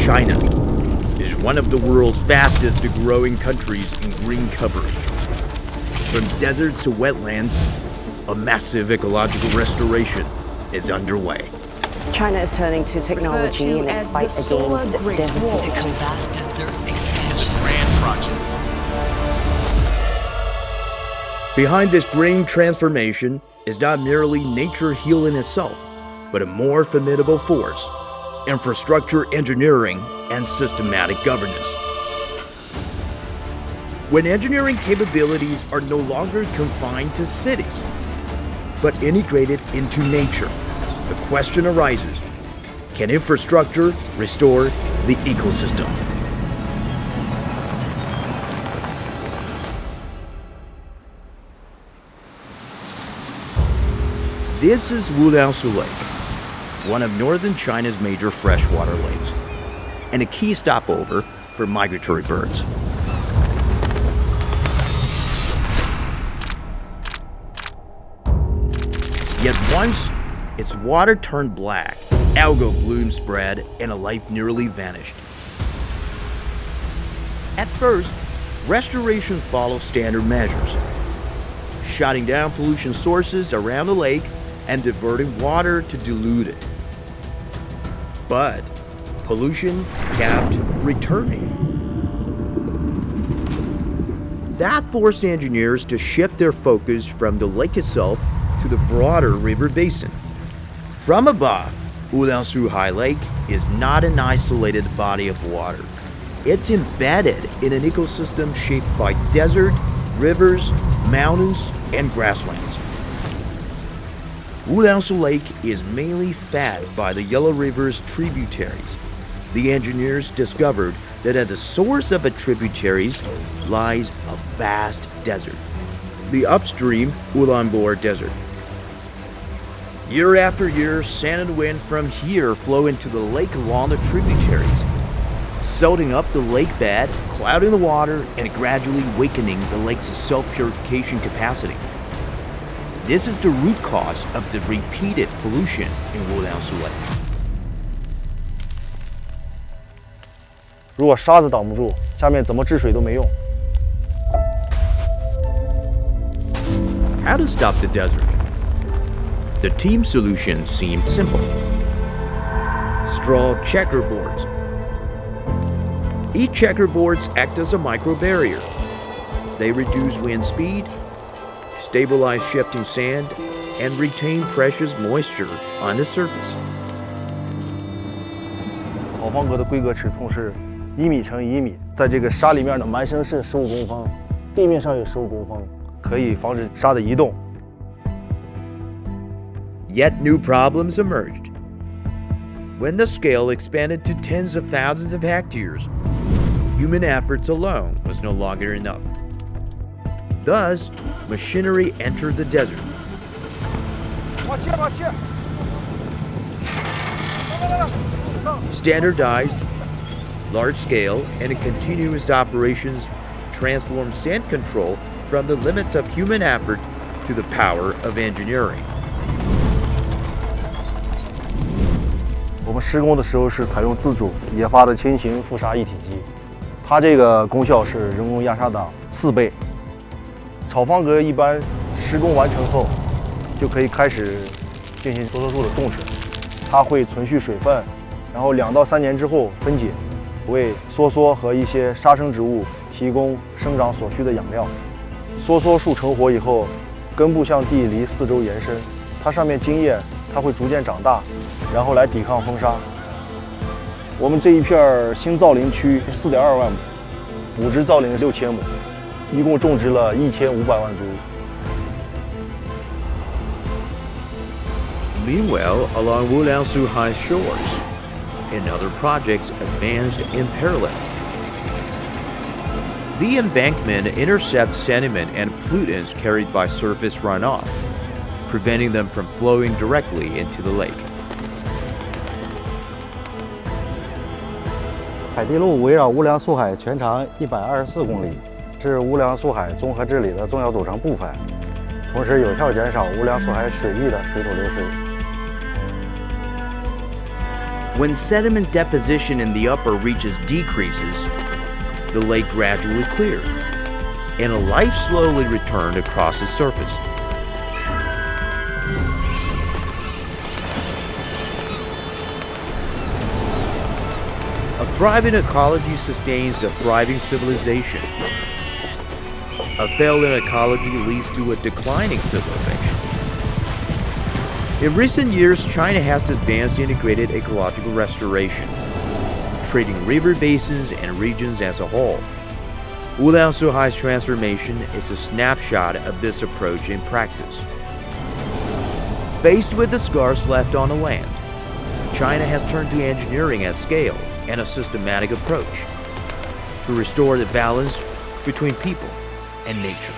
China is one of the world's fastest growing countries in green coverage. From deserts to wetlands, a massive ecological restoration is underway. China is turning to technology in its fight against desertification. To combat desert expansion. Grand project. Behind this green transformation is not merely nature healing itself, but a more formidable force: infrastructure engineering and systematic governance. When engineering capabilities are no longer confined to cities, but integrated into nature, the question arises: can infrastructure restore the ecosystem? This is Wuliangsu Lake, one of northern China's major freshwater lakes, and a key stopover for migratory birds. Yet once its water turned black, algal bloom spread, and a life nearly vanished. At first, restoration followed standard measures, shutting down pollution sources around the lake and diverting water to dilute it. But pollution kept returning. That forced engineers to shift their focus from the lake itself to the broader river basin. From above, Wuliangsu High Lake is not an isolated body of water. It's embedded in an ecosystem shaped by desert, rivers, mountains, and grasslands. Wuliangsu Lake is mainly fed by the Yellow River's tributaries. The engineers discovered that at the source of the tributaries lies a vast desert, the upstream Ulaanbaatar Desert. Year after year, sand and wind from here flow into the lake along the tributaries, silting up the lake bed, clouding the water, and gradually weakening the lake's self-purification capacity. This is the root cause of the repeated pollution in Wuliangsu Lake. 如果沙子挡不住，下面怎么治水都没用。 How to stop the desert? The team solution seemed simple. Straw checkerboards. Each checkerboards act as a micro barrier. They reduce wind speed, stabilize shifting sand, and retain precious moisture on the surface. 草方格的规格尺寸是1米乘1米，在这个沙里面呢，满深是15公分，地面上有15公分，可以防止沙的移动。 Yet new problems emerged. When the scale expanded to tens of thousands of hectares, human efforts alone was no longer enough. Thus, machinery entered the desert. Standardized, large-scale, and continuous operations transformed sand control from the limits of human effort to the power of engineering. 我们施工的时候是采用自主研发的轻型覆沙一体机，它这个功效是人工压沙的4倍。草方格一般施工完成后，就可以开始进行梭梭树的种植，它会存续水分，然后2到3年之后分解，为梭梭和一些沙生植物提供生长所需的养料。梭梭树成活以后，根部向地离4周延伸，它上面茎叶它会逐渐长大，然后来抵抗风沙。我们这一片新造林区4.2万亩，补植造林6000亩，一共种植了1500万株。 Meanwhile, along Wuliangsu High's shores, another project advanced in parallel. The embankment intercepts sediment and pollutants carried by surface runoff, preventing them from flowing directly into the lake. 海堤路围绕乌梁素海全长124公里，是乌梁素海综合治理的重要组成部分，同时有效减少乌梁素海水域的水土流失。When sediment deposition in the upper reaches decreases, the lake gradually cleared, and a life slowly returned across its surface. A thriving ecology sustains a thriving civilization. A failing ecology leads to a declining civilization. In recent years, China has advanced integrated ecological restoration, treating river basins and regions as a whole. Wuliangsuhai's transformation is a snapshot of this approach in practice. Faced with the scars left on the land, China has turned to engineering at scale and a systematic approach to restore the balance between people and nature.